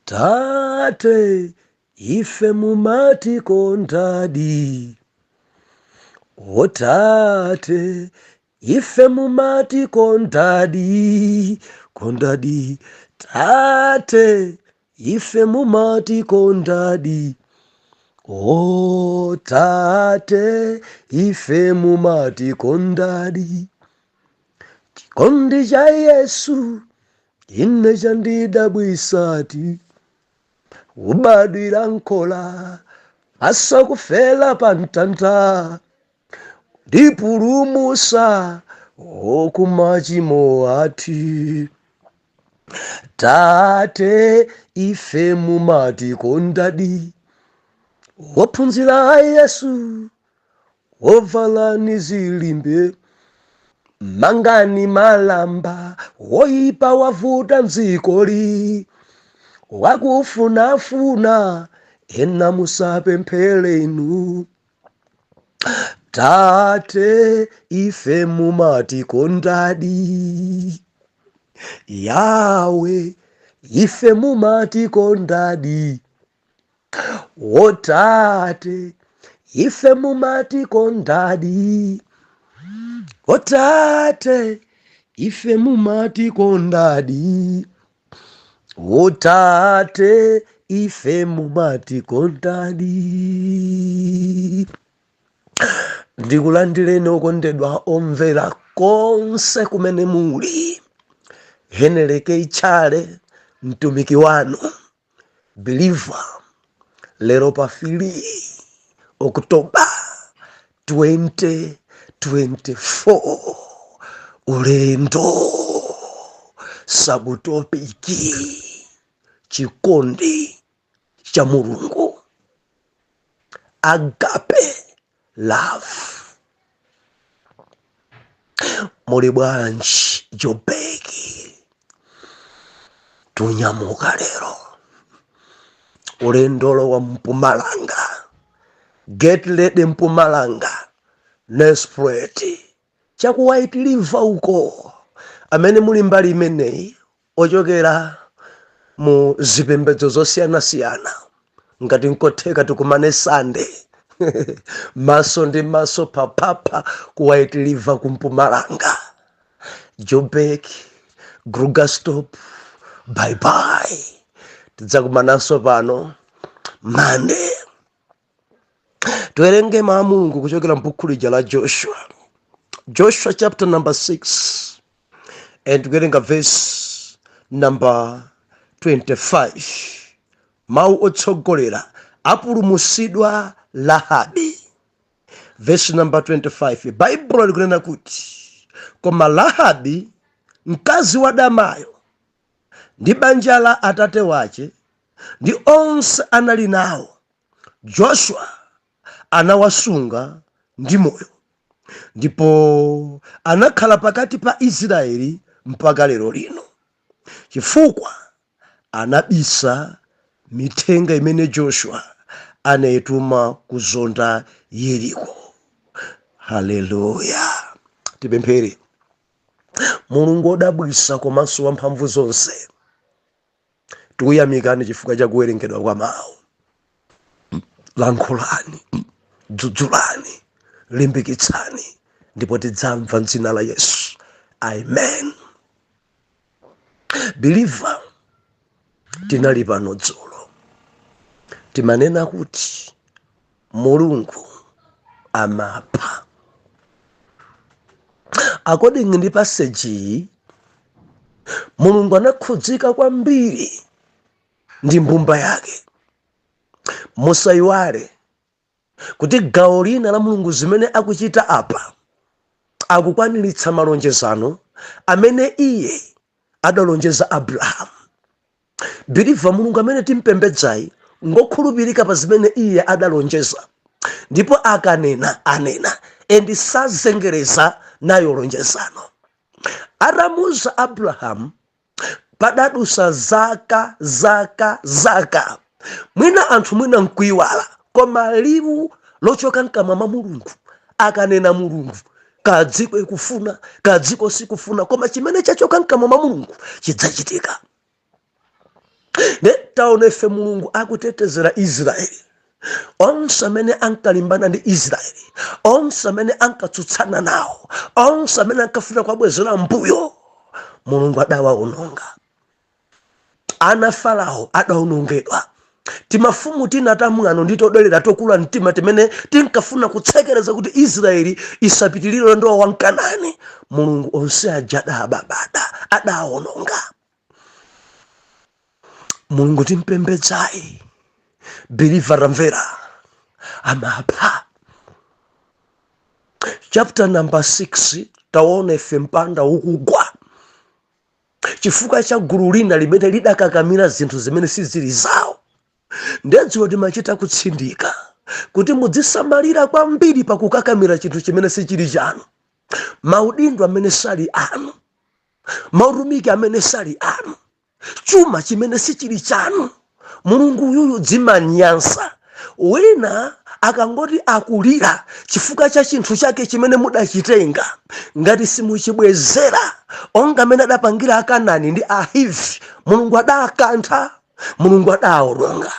Tate ife mumati kondadi, o Tate ife mumati kondadi, kondadi. Tate ife mumati kondadi, o Tate ife mumati kondadi. Chikondi cha Yesu ine chandidabwisati, ubadwira nkola asakufela pantanda, ndipulumusa okumachimo ati. Tate ife mumati kondadi, wophunzira a Yesu wovalani zilimbe, mangani malamba woipa wavuta mzikoli, wakufunafuna ena musapemphele inu. Tate ife mumati kondadi, Yawe ife mumati kondadi, o Tate ife mumati kondadi, o Tate ife mumati kondadi, o Tate ife mumati kondadi. Ndikulandireni okondedwa omvera konse kumene muli. Heneleke Ichale mtumiki wanu believer, lero pa 3 Oktoba 2024, ulendo sabutopiki chikondi cha Mulungu, agape love. Muli bwanji Jobeki? Tunyamuka lero ulendolo wa Mpumalanga, get ready Mpumalanga, Nespreti chakuwaitiliva uko amene muli mbali imeneyi ochokera mu zipembedzo zosiyana-siyana, ngati nkotheka tikumane Sunday maso ndi maso papapa kuwaitiliva kumpumalanga. Jobeki, Grugastop, bye bye. Tidzakumananso pano Monday. Tuwerenge mawu a Mulungu kuchokera m'buku lija la Joshua chapter number 6 and tuwerenga verse number 25. Mawu otsogolera apulumusidwa Lahabi. Verse number 25. Bible likunena kuti, koma Lahabi mkazi wa damayo ndi banja la atate wache ndi onse anali nawo, Joshua anawasunga ndi moyo, ndipo anakhala pakati pa Israeli mpaka lero lino, chifukwa anabisa mithenga imene Joshua anayituma kuzonda Yeriko. Haleluya. Tipemphere. Mulungu odabwisa komanso wamphamvu zonse, tikuyamikani chifukwa cha kuwerengedwa kwa mawu. Lankhulani, dzudzulani, limbikitsani, ndipo tidzamva m'dzina la Yesu. Amen. Believer, tinali pano dzulo timanena kuti Mulungu amapha. According ndi passage, Mulungu anakhudzika kwambiri ndi mbumba yake. Musayiwale kuti gawo lina la Mulungu zimene akuchita apa akukwaniritsa malonjezano amene iye adalonjeza Abrahamu. Believer, Mulungu amene timpembedzayi ngokhulupirika pa zimene iye adalonjeza, ndipo akanena anena endi sazengereza nayo lonjezano. Atamuza Abrahamu padadusa zaka mwina anthu mwina nkuiwala, koma liwu lochoka mkamwa mwa Mulungu akanena Mulungu kadziko ikufuna kadziko sikufuna, koma chimene chachoka mkamwa mwa Mulungu chidzachitika. taonefe mulungu akutetezera Israeli. Onse amene ankalimbana ndi Israeli, onse amene ankatsutsana nawo, onse amene ankafuna kwabwezera mbuyo, mulungu adawaononga. Ana Farao adaonongedwa. Timafumu tina tamwano nditodolera tokula mtima timene tinkafuna kutsekereza kuti Israeli isapitilire ndo wankanani, mulungu onse ajada ababada adaononga. Mulungu timpembedzai, believer ramvera amapha. Chapter number 6 taone ife mpanda ukugwa chifukwa cha gulu lina limene lidakakamira zinthu zimene sizili zawo. Ndedziwa timachita kutsindika kuti mudzisamalira kwambiri pakukakamira chinthu chimene sichili chanu. Maudindo amene sali anu, mautumiki amene sali anu, chuma chimene sichili chanu, mulungu yuyu dzimanyansa. Wina akangoti akulira chifukwa cha chinthu chake chimene mudachitenga, ngati simuchibwezera onga amene adapangira Akanani ndi Ahivi, mulungu adakantha, mulungu adaononga.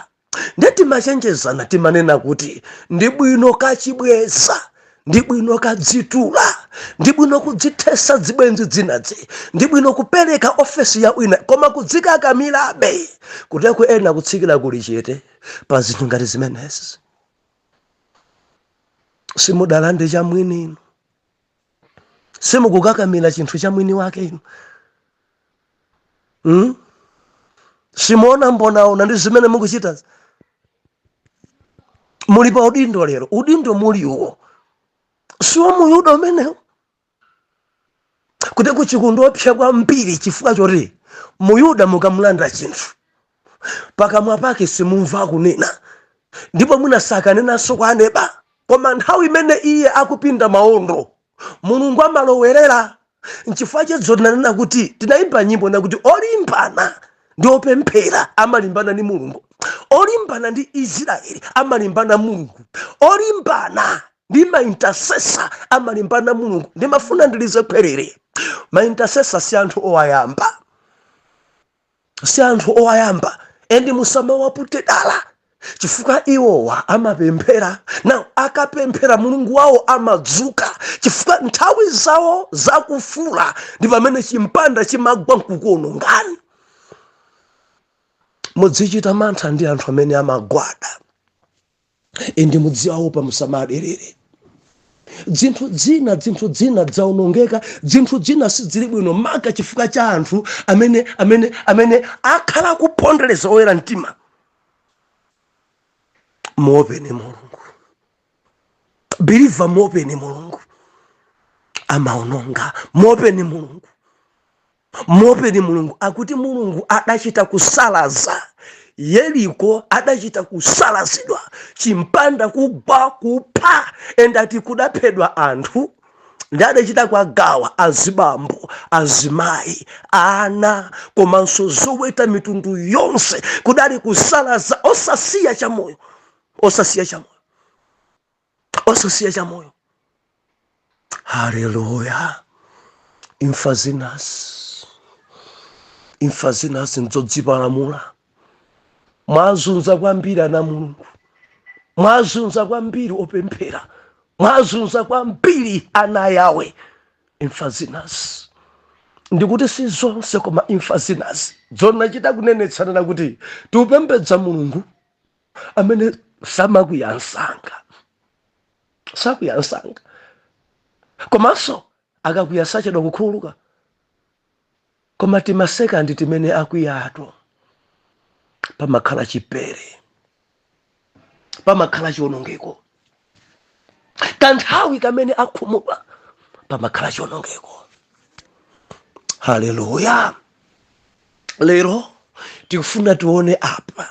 Ndeti machenjezana timanena kuti ndi bwino kachibweza, ndi bwino kadzitula, ndi bwino kudzithesa zibwenzi dzinazi, ndi bwino kupereka ofesi ya wina, koma kudzikakamirabe kuteko ena kutsikira kuli chete pa zinthu ngati zimenezi. Simudalande cha mwini inu, simukukakamira chinthu cha mwini wake inu. Simona mbonaona ndi zimene mukuchita. Muli pa udindo lero, udindo muliwo siwo muyuda umenewo. Kuti kuchikundopsa kwambiri chifukwa choti muyuda mukamulanda chinthu pakamwa pake simumva kunena, ndipo munasakanenanso kwa aneba. Koma nthawi imene iye akupinda maondo, mulungu amalowerera. Nchifukwa chezo tinanena kuti tinayimba nyimbo na kuti olimbana ndi opemphera amalimbana ndi mulungu, olimbana ndi Israeli amalimbana mulungu, olimbana ndi maintercessor amalimbana mulungu. Ndimafuna ndilize kwerere, maintercessor si anthu owayamba, si anthu owayamba. Endi musama wapute dala chifukwa iwowa amapemphera, na akapemphera mulungu wawo amadzuka, chifukwa nthawi zawo zakufula ndi pamene chimpanda chimagwa nkukuonongani. Mudzichita mantha ndi anthu amene amagwada, endi mudziwawo pa musamaderere. Dzinthu dzina dzaonongeka, dzinthu dzina sizili bwino maka chifukwa cha anthu amene akhala kupondereza oyera mtima. Muopeni mulungu, believer muopeni mulungu, amaononga. Muopeni mulungu, muopeni mulungu. Akuti mulungu adachita kusalaza Yeriko, adachita kusalazidwa, chimpanda kugwa kupha, endati kudaphedwa anthu. Ndi adachita kwagawa azibambo, azimayi, ana, komanso zoweta mitundu yonse. Kudali kusalaza, osasiya chamoyo, osasiya chamoyo, osasiya chamoyo. Hallelujah. Infazinas nzodzipalamula. Mwazunza kwambiri ana mulungu, mwazunza kwambiri opemphera, mwazunza kwambiri ana yawe. Infazinas ndikuti si zonse, koma infazinas zonachita kunenetsana na kuti tiupembedza mulungu amene samakuyansanga, sakuyansanga, komanso akakuyasa chedwa kukhululuka, koma timaseka ndi timene akuyato. Pamakhala chipere, pamakhala chiwonongeko, kanthawi kamene akhumudwa pamakhala chiwonongeko. Haleluya. Lero tikufuna tione apa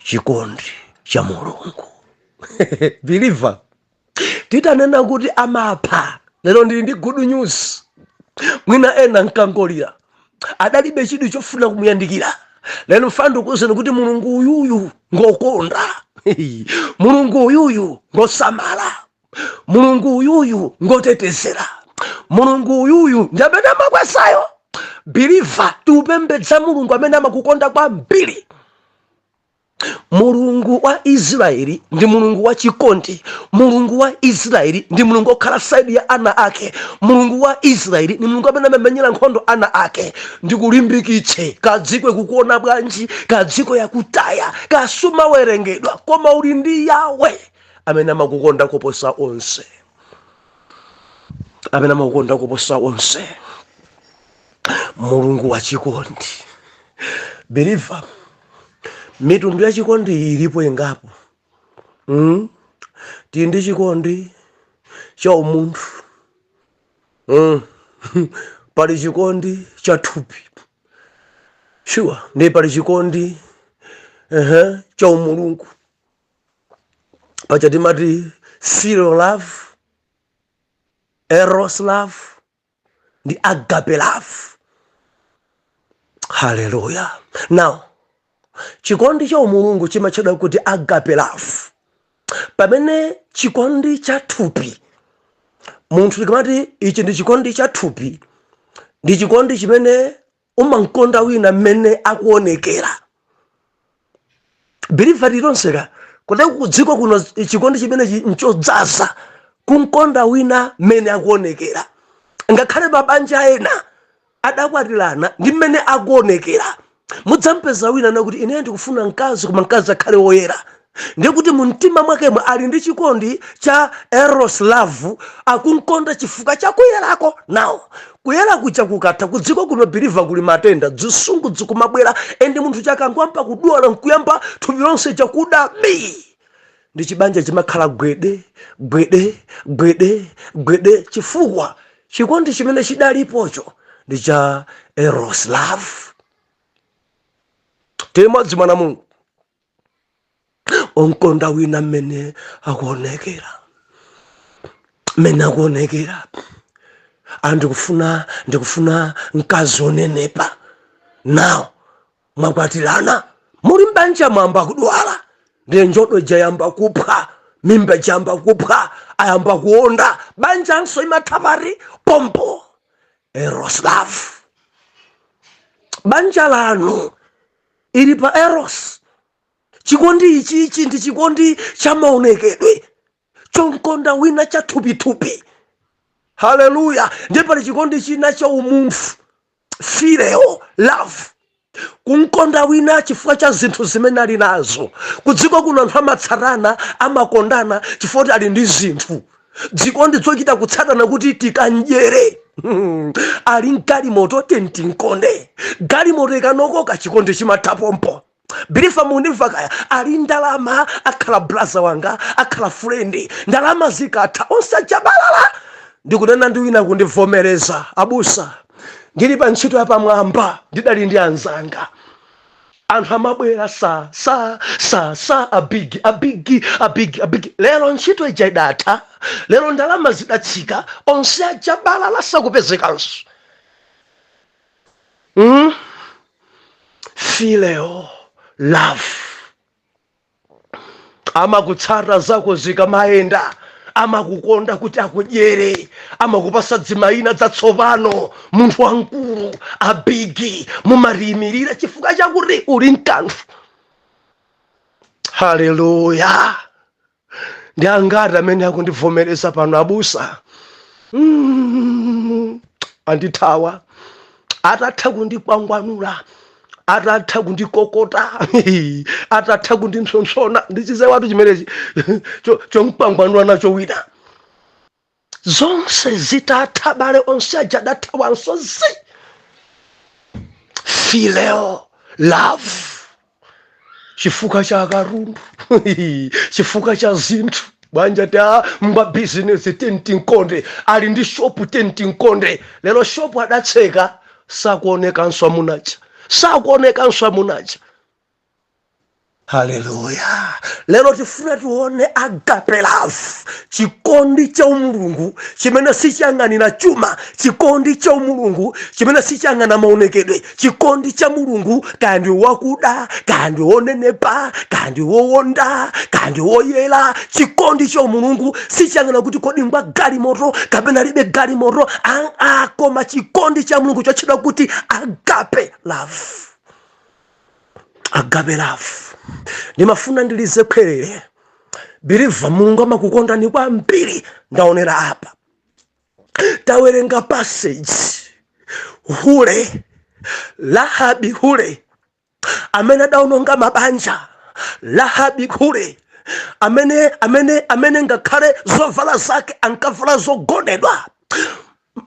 chikondi cha mulungu. Believer, titanena kuti amapha, lero ndili ndi good news. Mwina ena nkangolira, adalibe chidwi chofuna kumuyandikira. Lero mfando kuzeni kuti mulungu uyuyu ngokonda, mulungu uyuyu ngosamala, mulungu uyuyu ngotetezera, mulungu uyuyu njabena makwesayo. believer tiupembedza mulungu amene amakukonda kwambiri. Mulungu wa Israeli ndi mulungu wa chikondi. Mulungu wa Israeli ndi mulungu okhala side ya ana ake. Mulungu wa Israeli ndi mulungu amene amamenyera nkhondo ana ake. Ndikulimbikitse kadzikwe kukuona bwanji, kadziko yakutaya, kasuma werengedwa, koma uli ndi Yawe amene amakukonda kuposa onse. Amene amakukonda kuposa onse. Mulungu wa chikondi. Believer, mitundu ya chikondi ilipo ingapo. Tindi chikondi cha umunthu. Pali chikondi cha thupi. Sure, ndi pali chikondi cha umulungu. Pacha timati filial love, eros love, ndi agape love. Hallelujah. Now, chikondi cha umulungu chimatchedwa kuti agape love. Pamene chikondi cha thupi, munthu tikamati ichi ndi chikondi cha thupi, ndi chikondi chimene umankonda wina mmene akuonekera. Believer tilonseka kuti kudziko kuno chikondi chimene nchodzaza kunkonda wina mmene akuonekera. Ngakhale mabanja ena adakwatirana ndi mmene akuonekera. Mudzampeza wina nakuti ine ndikufuna mkazi koma mkazi akhale woyera. Ndiye kuti mumtima mwakemwe ali ndi chikondi cha eros love, akunkonda chifukwa cha kuyerako. Nawo kuyera kucha kukatha kudziko kuno believer kuli matenda, zisungu zikumabwera, ende munthu chakangwamba kudwala nkuyamba thupi lonse chakuda bi. Ndi chibanja chimakhala gwede gwede gwede gwede chifukwa chikondi chimene chidalipocho ndi cha eros love. Temodzi mwana Mulungu onkonda wina mmene akuonekera. Mmene akuonekera. Ndikufuna mkazi onenepa. Now mwakwatirana muli mbanja mwamba kudwala, ndi njodo jayamba kupha, mimba jayamba kupha, ayamba kuonda, banja nso imathabari pompo. Eros love. Banja lanu ili pa eros. Chikondi ichi ndi chikondi cha maonekedwe, chonkonda wina cha thupi. Hallelujah. Ndiye pali chikondi china cha umunthu, filial love, kunkonda wina chifukwa cha zinthu zimene ali nazo. Kudziko kuno anthu amatsatana, amakondana chifukwa ali ndi zinthu. Dzikondi zochita kutsatana kuti tikanjere. Ali mgalimoto tinkonde. Galimoto ikanokoka chikondi chimathapompo. Believer munimva kaya ali ndalama akhala brother wanga, akhala friend, ndalama zikatha onse ajabalala. Ndikunena ndi wina kundivomereza, abusa ndili pa ntchito yapamwamba ndidali ndi anzanga. Anthu amabwera sa abigi. Lero ntchito ija idatha, lero ndalama zidatsika, onse ajabalala sakupezekanso. Filial love. Amakutsata zako zikamaenda, amakukonda kuti akudyere, amakupasa dzimayina dzatsopano, munthu wankulu, abigi, mumarimirira chifukwa chakuti uli mkanthu. Hallelujah. Ndi angati amene akundivomereza pano abusa. Andithawa, atatha kundikwangwanula, atatha kundikokota, atatha kundintsonsona, ndichize watu chimenechi chomkwangwanula nacho wina. Zonse zitatha bale onse ajadathawanso zi. Filial love. Chifukwa cha karundu, chifukwa cha zinthu. Banja ta mba business tentinkonde, ali ndi shop tentinkonde. Lero shop adatseka, sakuonekanso amunacha. Haleluya. Lero tifuna tuone agape love, chikondi cha umulungu chimene sichiyang'anira chuma, chikondi cha umulungu chimene sichiyang'ana maonekedwe, chikondi cha mulungu kandi wakuda, kandi wonenepa, kandi wowonda, kandi woyera. Chikondi cha umulungu sichiyang'ana kuti kodi ngwa galimoto kapena libe galimoto, koma chikondi cha mulungu chotchedwa kuti agape love. Agape love. Ndimafuna ndilize pherere. Believe Mulungu amakukondani kwambiri. Ndaonera apa. Tawerenga passage. Hule. Lahabi hule. Amene adaononga mabanja. Lahabi hule. Amene ngakhale zovala zake ankavala zogonedwa.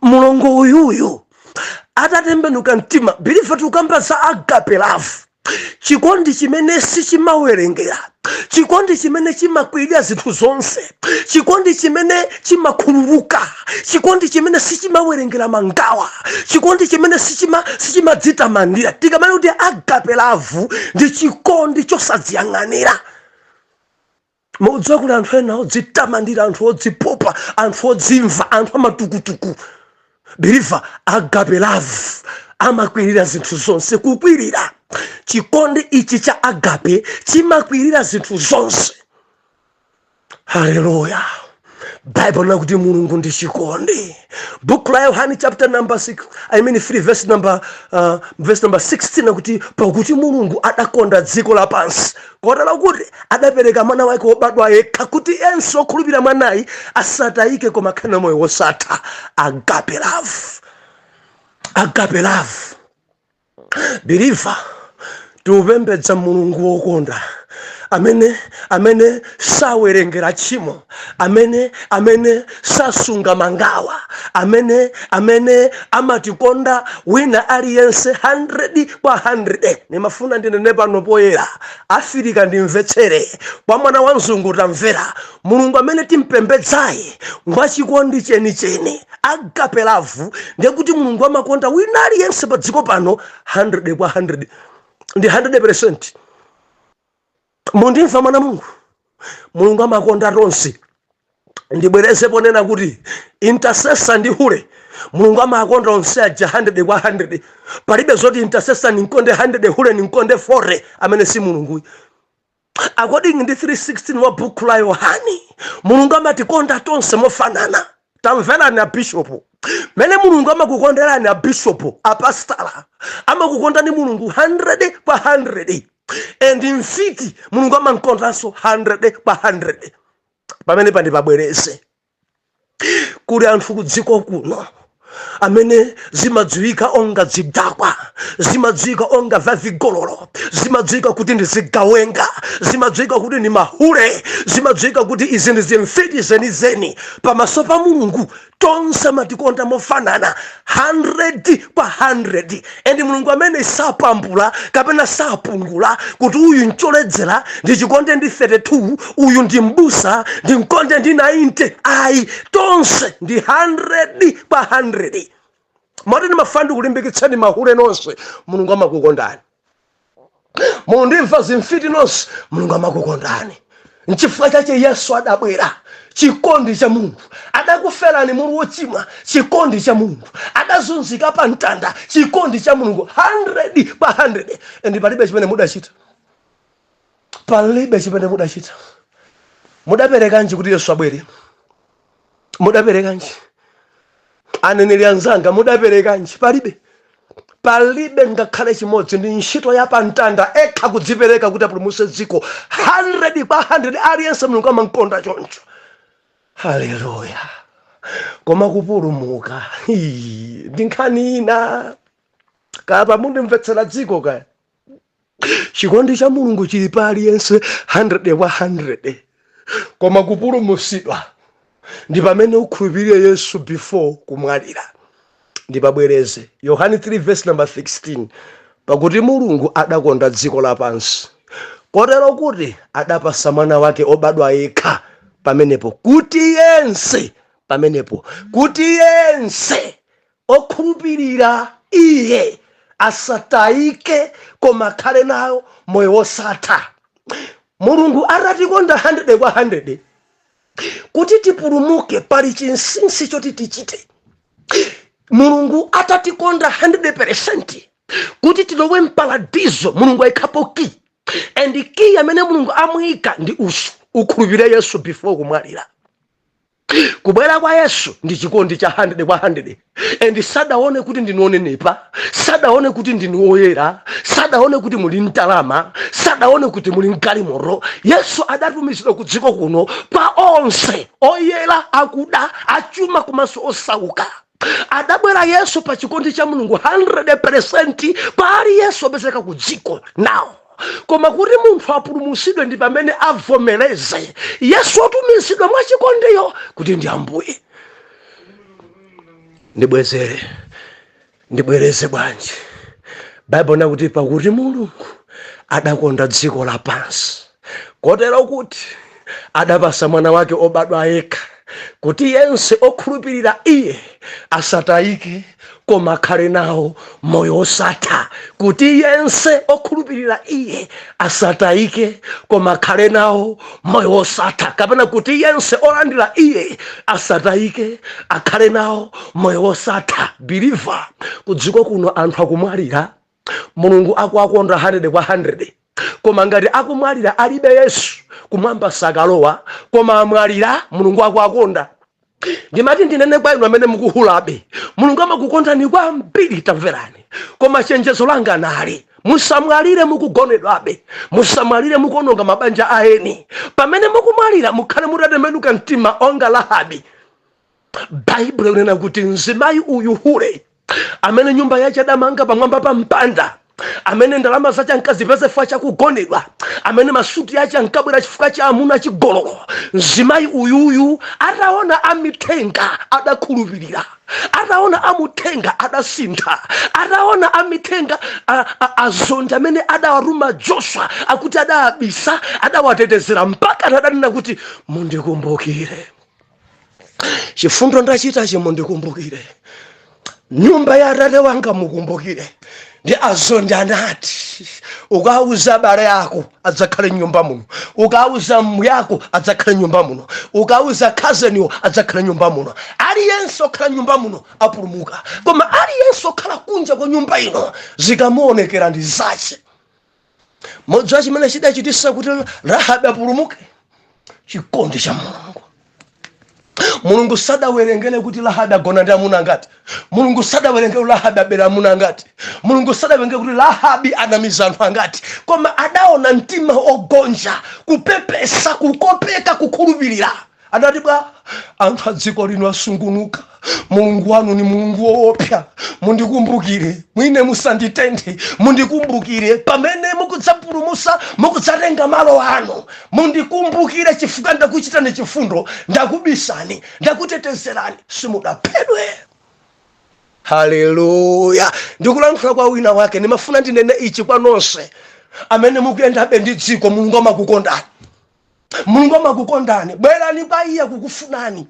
Mulungu uyuyu atatembenuka mtima. Believe tukamba za agape love. Chikondi chimene sichimawerengera, chikondi chimene chimakwirira zinthu zonse, chikondi chimene chimakhululuka, chikondi chimene sichimawerengera mangawa, chikondi chimene sichimadzitamandira. Tikamati kuti agape love ndi chikondi chosadziyang'anira. Mudziwa kuti anthu ena odzitamandira, anthu odzipopa, anthu odzimva, anthu amatukutuku. Believe agape love amakwirira zinthu zonse. Kukwirira chikondi ichi cha agape chimakwirira zinthu zonse. Haleluya. Bible na kuti mulungu ndi chikondi. Book la Yohane chapter number 6, 3 verse number 16 nakuti pakuti mulungu adakonda dziko lapansi kotero kuti adapereka mwana wake wobadwa yekha kuti enso okhulupirira mwanayi asatayike koma akhale moyo wosatha. Agape love. Agape love. Believer, tupembedza mulungu wokonda amene sawerengera tchimo, amene sasunga mangawa, amene amatikonda wina aliyense 100%. Nimafuna ndinene pano poyera Afrika ndimvetsere kwa mwana wa mzungu tamvera. Mulungu amene timpembedzaye ngwa chikondi chenicheni agape love ndiye kuti mulungu amakonda wina aliyense pa dziko pano 100%. Ndi 100%. Mundimva mwana Mulungu. Mulungu amakonda tonse. Ndibwereze ponena kuti intercessor ndi hule. Mulungu amakonda onse aja 100%. Palibe zoti intercessor ninkonde 100 hule ninkonde 40 amene si mulungu. According ndi 3:16 wa book la Yohane, mulungu amatikonda tonse mofanana. Tamvera na bishop. Mene mulungu amakukondera na bishop, apostala. Amakukonda ni mulungu 100%. And in fiti mulungu amankonda so 100%. Pamene pandi pabwereze. Kuli anthu kudziko kuno amene zimadziwika onga zidakwa, zimadziwika onga vavigololo, zimadziwika kuti ndi zigawenga, zimadziwika kuti ni mahule, zimadziwika kuti izi ndi zimfiti zenizeni. Pamaso pa mulungu tonse matikonda mofanana 100%. And mulungu amene sapambula kapena sapungula kuti uyu ncholedzera ndi chikonde ndi 32, uyu ndi mbusa ndi mkonde ndi 90. Ayi, tonse ndi 100%. Mwatini mafandi kulimbikitsani mahule nonse mulungu amakukondani. Mundimva zimfiti nonse mulungu amakukondani. Nchifukwa chache Yesu adabwera. Chikondi cha Mulungu. Adakuferani mulu wochimwa. Chikondi cha Mulungu. Adazunzika pa mtanda. Chikondi cha Mulungu 100%. Ndi palibe chimene mudachita. Palibe chimene mudachita. Mudaperekanji kuti Yesu abwere? Mudaperekanji? Aneneri anzanga mudaperekanji? Palibe ngakhale chimodzi. Ndi ntchito ya pa mtanda ekha kudzipereka kuti apulumutse dziko 100%. Aliyense mulungu amankonda choncho. Haleluya. Koma kupulumuka ndi nkhani ina. Kapa mundimvetsera dziko kaya. Chikondi cha mulungu chili pa aliyense 100%. Koma kupulumutsidwa ndi pamene ukhulupirire Yesu before kumwalira. Ndi pabwereze Yohane 3 verse number 16. Pakuti mulungu adakonda dziko lapansi kotero kuti adapasa mwana wake obadwa yekha pamenepo kuti yense okhulupirira iye asatayike koma akhale nayo moyo wosatha. Mulungu atatikonda 100 kwa 100 kuti tipulumuke pali chinsinsi choti tichite. Mulungu atatikonda 100% kuti tilowe mparadizo. Mulungu ayikhapo ki, and ki amene Mulungu amuyika ndi ukhulupirire Yesu before kumwalira. Kubwera kwa Yesu ndi chikondi cha 100 kwa 100, and sadaone kuti ndinonenepa, sadaone kuti ndinoyera, sadaone kuti muli ndalama, sadaone kuti muli mkalimoro. Yesu adatumizidwa ku dziko kuno pa onse oyera, akuda, achuma komanso osauka. Adabwera Yesu pa chikondi cha Mulungu 100% pali Yesu obezeka ku dziko now. Koma kuti munthu apulumutsidwe ndi pamene avomereze Yesu otumizidwa mwa chikondiyo kuti ndi Ambuye. Ndibwereze bwanji. Bible nakuti pakuti Mulungu adakonda dziko lapansi kotero kuti adapasa mwana wake obadwa yekha kuti yense okhulupirira iye asatayike koma akhale nawo moyo osatha. Kuti yense okhulupirira iye asatayike koma akhale nawo moyo osatha. Kapena kuti yense olandira iye asatayike akhale nawo moyo osatha. Believer, ku dziko kuno anthu akumwalira. Mulungu akuwakonda 100 kwa 100, koma ngati akumwalira alibe Yesu kumwamba sakalowa, koma amwalira Mulungu akuwakonda. Ndimati ndinene kwa inu amene mukuhulabe, Mulungu amakukondani kwambiri, tamverani. Koma chenjezo langa nali musamwalire mukugonedwabe, musamwalire mukuononga mabanja aeni. Pamene mukumwalira mukhale mutatembenuka mtima onga Rahabi. Bible inena kuti mzimayi uyu Hule amene nyumba yake adamanga pamwamba pa mpanda, amene ndalama zache ankazipeza chifukwa chakugonedwa, amene masuti yache ankabwera chifukwa cha amuna chigololo. Mzimayi uyuyu ataona amithenga adakhulupirira, ataona amutenga adasintha, ataona amithenga azonda amene adawaruma Joshua akuti adabisa, adawatetezera mpaka adanena kuti mundikumbukire. Chifundo ndachita chimundikumbukire. Nyumba ya Atate wanga mukumbukire. Ndi azonda anati ukauza bare yako adzakhale nyumba muno, ukauza mmu yako adzakhale nyumba muno, ukauza cousin adzakhale nyumba muno. Aliyense okhala nyumba muno apulumuka, koma aliyense okhala kunja kwa nyumba ino zikamuonekera ndi zache. Modzi wa chimene chidachitisa kuti Rahabi apulumuke, chikondi cha Mulungu. Mulungu sadawerengere kuti Rahabi agona ndi amuna ngati. Mulungu sadawerengere kuti Rahabi abera amuna ngati. Mulungu sadawerengere kuti Rahabi anamiza anthu angati. Koma adaona mtima ogonja, kupepesa, kukopeka, kukhulupirira. Adati bwa anthu adziko lino asungunuka, Mulungu wanu ni Mulungu woopsa, mundikumbukire. Mwine musanditenthe, mundikumbukire. Pamene mukudzapulumusa, mukudzatenga malo anu, mundikumbukire chifukwa ndakuchitani chifundo, ndakubisani, ndakutetezerani, simudaphedwe. Haleluya. Ndikulankhula kwa wina wake, ndimafuna ndinene ichi kwa nonse amene mukuyendabe ndi dziko. Mulungu amakukondani. Mulungu amakukondani. Bwerani kwa iye kukufunani.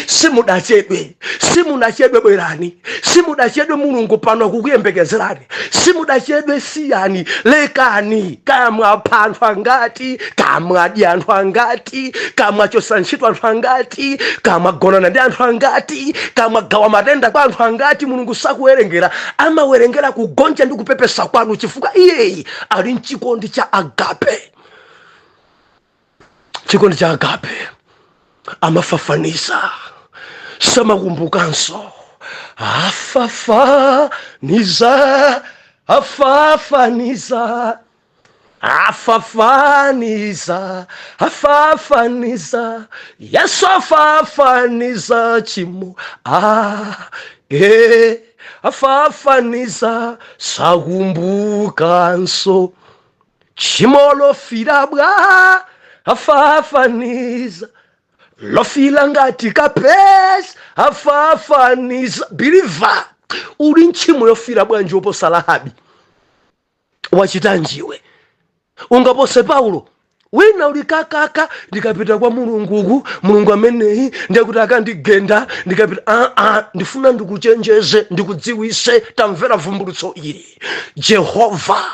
Simudachedwe, simunachedwe bwerani, simudachedwe Mulungu pano kukuyembekezerani, simudachedwe siyani, lekani. Kamwa panthu angati, kamwa di anthu angati, kamwa chosanchitwa anthu angati, kamwa gonana ndi anthu angati, kamwa gawa matenda kwa anthu angati. Mulungu sakuwerengera, amawerengera kugonja ndi kupepesa kwanu chifukwa iyeyi ali mchikondi cha agape. Chikondi cha agape amafafaniza samakumbukanso, afafaniza, afafaniza, afafaniza, afafaniza, Yesu afafaniza chimo, afafaniza sakumbukanso chimo lofirabwa, afafaniza lofila ngati kapesi, afafaniza. Believer, uli nchimo yofira bwanji oposa Rahabi? Wachitanjiwe ungapose Paulo? Wina ulikakaka ndikapita kwa Mulungu, Mulungu ameneyi ndikuti akandigenda ndikapita. Ndifuna ndikuchenjeze, ndikudziwise, tamvera vumbulutso ili. Jehova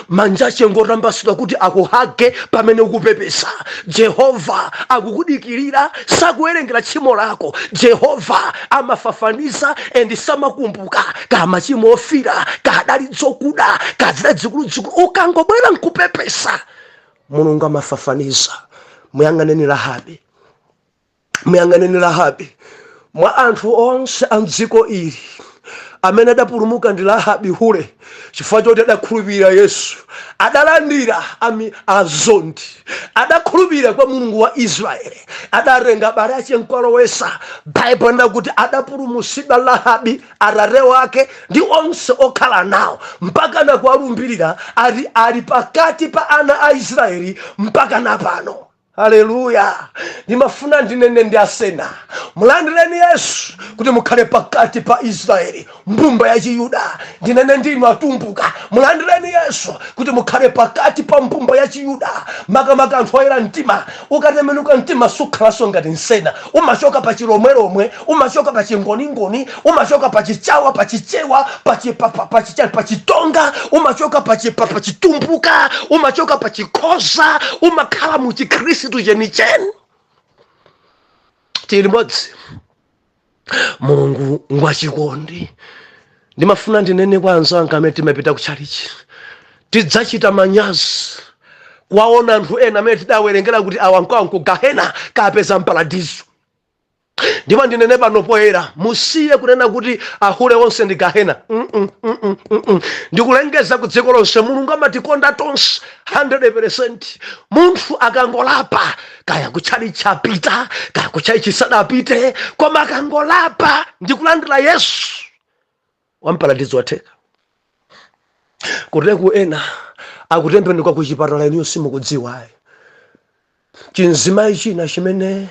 manja ngorambasula kuti akuhage pamene ukupepesa. Jehova akukudikirira, sakuwerengera tchimo lako. Jehova amafafaniza endi samakumbuka ka machimo ofira, kadali dzokuda, kadzira dzikulu ukangobwera nkupepesa. Mulungu amafafaniza. Muyang'aneni Rahabe. Muyang'aneni Rahabe. Mwa anthu onse amdziko ili amene adapulumuka ndi Rahabe hule, chifukwa choti adakhulupirira Yesu, adalandira azondi, adakhulupirira kwa Mulungu wa Israeli, adarenga abale ache nkolowesa. Bible ndakuti adapulumusidwa Rahabe, arare wake ndi onse okhala nawo, mpaka nakuwalumbirira ali pakati pa ana a Israeli mpaka napano. Haleluya. Nimafuna ndinene ndi asena, mulandireni Yesu kuti mukhale pakati pa Israeli, mbumba ya Chiyuda. Ndinene ndinu atumbuka, mulandireni Yesu kuti mukhale pakati pa mbumba ya Chiyuda. Makamaka anthu oyera mtima, ukatembenuka mtima sukhalanso ngati nsena. Umachoka pa chilomweromwe, umachoka pa chingoningoni, umachoka pa chichawa, pa chichewa, pa chitonga, umachoka pa chitumbuka, umachoka pa chikhoza, umakhala mu Chikhristu chenicheni. Tili modzi. Mulungu ngwachikondi. Ndimafuna ndinene kwa anzanga amene timapita ku chalichi, tidzachita manyazi kuwaona anthu ena amene tidawerengera kuti awankanku gahena kapeza mparadiso. Ndipo ndinene pano poyera, musiye kunena kuti ahule onse ndi gahena. Ndikulengeza ku dziko lonse Mulungu amatikonda tonse 100%. Munthu akangolapa, kaya kuchalichi apita, kaya kuchalichi sadapite, koma akangolapa ndikulandira Yesu, wamparadizo watheka. Kuteku ena akutembenuka ku chipatala inu simukudziwayi. Chinzimayi china chimene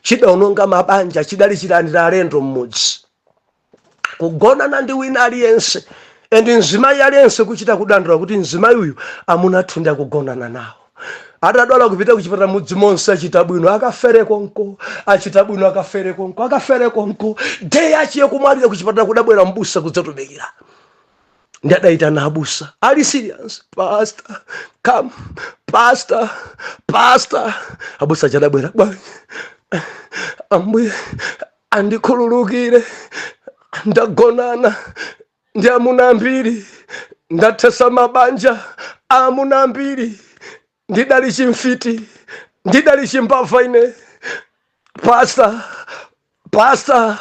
chidaononga mabanja chidali chilandira alendo mmodzi, kugonana ndi wina aliyense, endi mzimayi aliyense kuchita kudandula kuti mzimayi uyu amuna thunda kugonana nawo. Atadwala kupita kuchipatala mudzi monse achita bwino akafere konko, achita bwino akafere konko, akafere konko. Day achiye kumwalira kuchipatala kudabwera mbusa kudzatumikira. Ndi adaitana abusa, ali serious, pastor, come, pastor, pastor. Abusa chadabwera, bwana ambuye andikhululukire, ndagonana ndi amuna ambiri, ndathesa mabanja amuna ambiri, ndidali chimfiti, ndidali chimbava ine. Pastor, pastor,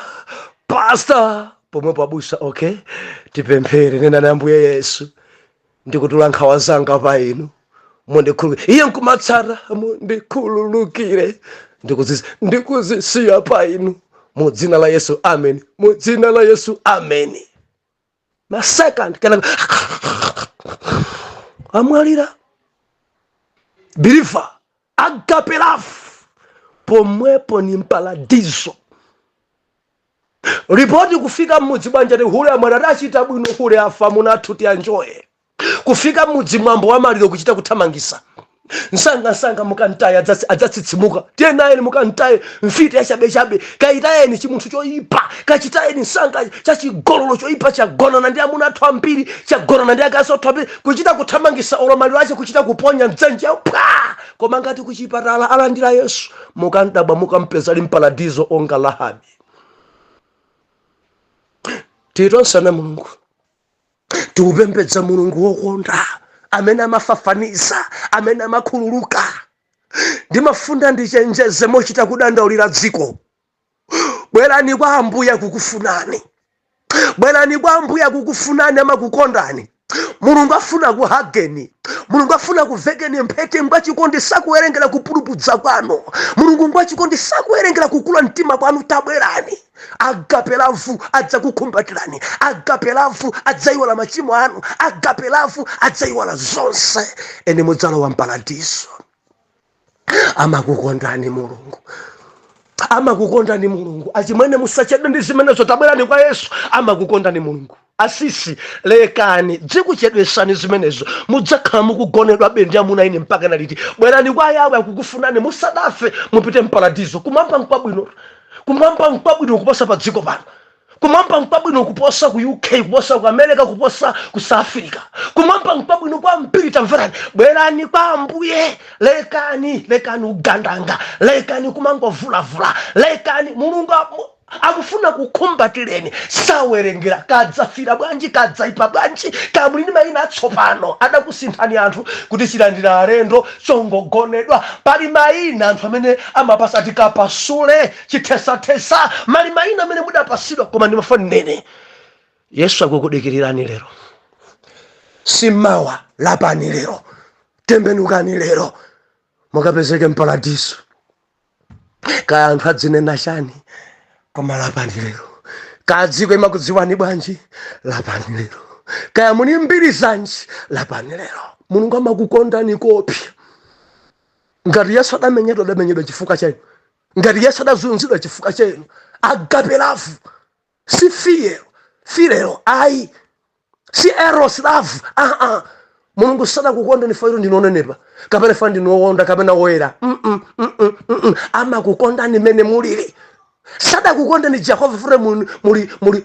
pastor. Pomwe pabusa, okay, tipemphere. Nena na Ambuye Yesu, ndikutula nkhawa zanga pa inu, mundikhululukire. Iye nkumatsara, mundikhululukire, ndikuzisiya pa inu, mu dzina la Yesu, amen. Mu dzina la Yesu, amen. Na second kana amwalira believer agape love, pomwepo ni mparadiso. Ripoti kufika mudzi banja ndi hule amwalira achita bwino, hule afa munathu tianjoye. Kufika mudzi mwambo wa maliro kuchita kuthamangisa. Nsanga mukantaya adzatsitsimuka. Tiye naye mukantaye mfiti ya chabe. Kaitayeni chimunthu choyipa. Kachitayeni nsanga chachigololo choyipa chagonana ndi amuna athu ambiri, chagonana ndi akazi athu ambiri, kuchita kuthamangisa olomaliro ache, kuchita kuponya mdzanja pa. Koma ngati kuchipatala alandira Yesu, mukandabwa mukampeza ali mparadizo onga Rahabe. Tironsana Mulungu, tiupembedza Mulungu wokonda, amene amafafaniza, amene amakhululuka. Ndimafunda ndichenjeze mochita kudandaulira dziko. Bwerani kwa Ambuye kukufunani. Bwerani kwa Ambuye kukufunani amakukondani. Mulungu afuna kuhageni. Mulungu afuna kuvekeni mphete mbachikondi sakuwerengera kupulupudza kwanu. Mulungu mbachikondi sakuwerengera kukula mtima kwanu. Tabwerani. Agape love adzakukumbatirani. Agape love adzaiwala machimo anu. Agape love adzaiwala zonse, ene mudzalo wa mparadiso. Amakukondani Mulungu. Amakukondani Mulungu. Achimwene musachedwe ndi zimenezo, tabwerani kwa Yesu. Amakukondani Mulungu. Asisi lekani dzikuchedwesani zimenezo, mudzakhala mukugonedwa bendi amuna ine mpaka naliti. Bwerani kwa Yahweh akukufunani, musadafe mupite mparadiso. Kumwamba nkwabwino, kumwamba nkwabwino kuposa pa dziko pano. kumwamba nkwabwino kuposa ku UK, kuposa ku America, kuposa ku South Africa. Kumwamba nkwabwino kwa mpiri tamverani. Bwerani kwa Ambuye, lekani ugandanga, lekani kumangovula, lekani Mulungu akufuna kukumbatireni. Sawerengera kadzafira bwanji, kadzaipa bwanji, kamulini mayina atsopano adakusinthani anthu kuti chilandira alendo chongogonedwa. Pali mayina anthu amene amapasa tikapasule chithesa mali mayina amene mudapasidwa. Koma ndimafuna nene Yesu akukudikirirani lero, simawa lapani lero, tembenukani lero mukapezeke mparadiso. Kaya anthu adzinena chani koma lapani lero. Kadziko imakudziwani bwanji, lapani lero. Kaya muni mbiri zanji, lapani lero. Mulungu amakukondani kopi. Ngati Yesu adamenyedwa chifukwa chenu, ngati Yesu adazunzidwa chifukwa chenu, agape love si filero ai si eros love. Mulungu sadakukonda ni fairo ndinonenepa kapena fa ndinowonda kapena woyera. Amakukonda ni mene mulili. Sadakukonda ni Jehova fure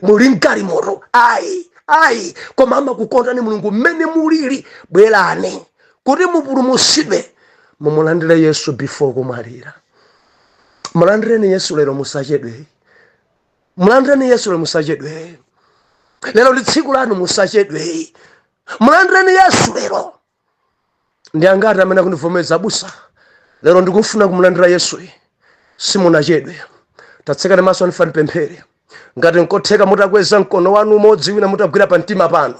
muli ngari moro ai koma amakukonda ni Mulungu mene mulili. Bwerani kuti mupulumutsidwe, mumulandire Yesu before kumwalira. Mulandireni Yesu lero, musachedwe. Mulandireni Yesu lero, musachedwe. Lero ndi tsiku lanu, musachedwe. Mulandireni Yesu lero. Ndi angati amene akundivomeza abusa lero ndikufuna kumulandira Yesu, simunachedwe. Tatsekani maso anifani pemphere. Ngati nkotheka mutakweza mkono wanu umodzi wina mutagwira pa mtima pano,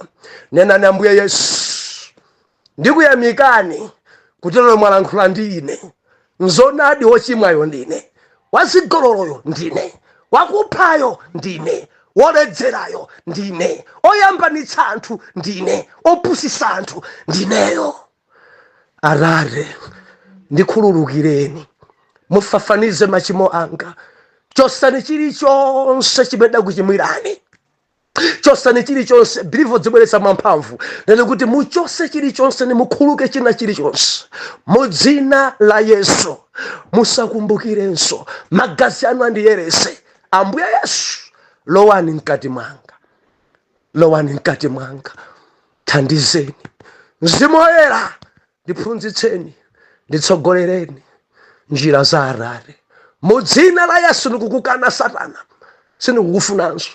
nenani Ambuye Yesu, ndikuyamikani kuti lero mwalankhula ndi ine. Nzonadi wochimwayo ndine, wazigololoyo ndine, wakuphayo ndine, woledzerayo ndine, oyambanitsa anthu ndine, opusisa anthu ndineyo. Arare ndikhululukireni, mufafanize machimo anga. Chosani chilichonse chimene kuchimwirani, chosani chilichonse bilivo zibweretsa mwamphamvu. Nene kuti muchose chilichonse ni mukhuluke china chilichonse mudzina la Yesu. Musakumbukirenso magazi anu andiyerese. Ambuye Yesu, lowani mkati mwanga, lowani mkati mwanga. Thandizeni, Mzimu Woyera ndiphunzitseni, nditsogolereni njira za Arare. Mudzina la Yesu ndikukukana Satana, sindikukufunanso.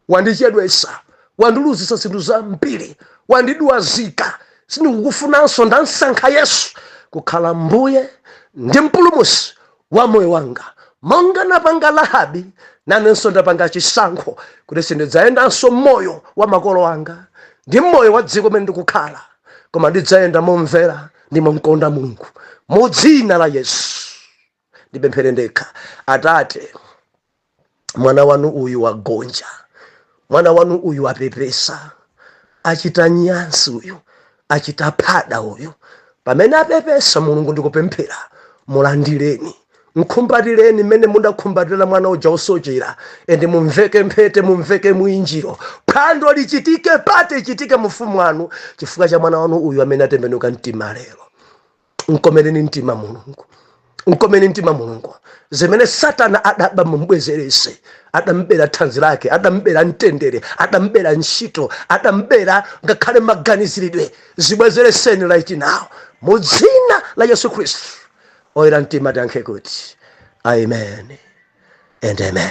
Wandichedwesa, wandiluzisa zinthu zambiri, wandiduwazika, sindikukufunanso. Ndansankha Yesu kukhala Mbuye ndi Mpulumutsi wa moyo wanga. Monga napanga Rahabi, nanenso ndapanga chisankho kuti sindidzayendanso moyo wa makolo anga ndi moyo wa dziko mene ndikukhala, koma ndidzayenda momvera ndi momkonda Mulungu. Mudzina la Yesu ndipemphere ndekha. Atate, mwana wanu uyu wagonja, mwana wanu uyu wapepesa, achita nyansi uyu, achita phada uyu. Pamene apepesa, Mulungu ndikupemphera mulandireni, mkhumbatireni mene mundakhumbatira mwana uja osochera, ende mumveke mphete, mumveke mwinjiro. Phwando lichitike, pate ichitike mfumu wanu chifukwa cha mwana wanu uyu amene atembenuka mtima lero. Mkomereni mtima Mulungu, mkomereni mtima Mulungu. Zimene Satana adaba mumbwezerese, adambera thanzi lake, adambera mtendere, adambera ntchito, adambera ngakhale maganiziridwe, zibwezereseni right now mudzina la Yesu Kristu. Oyera mtima tiyankhe kuti amen and amen.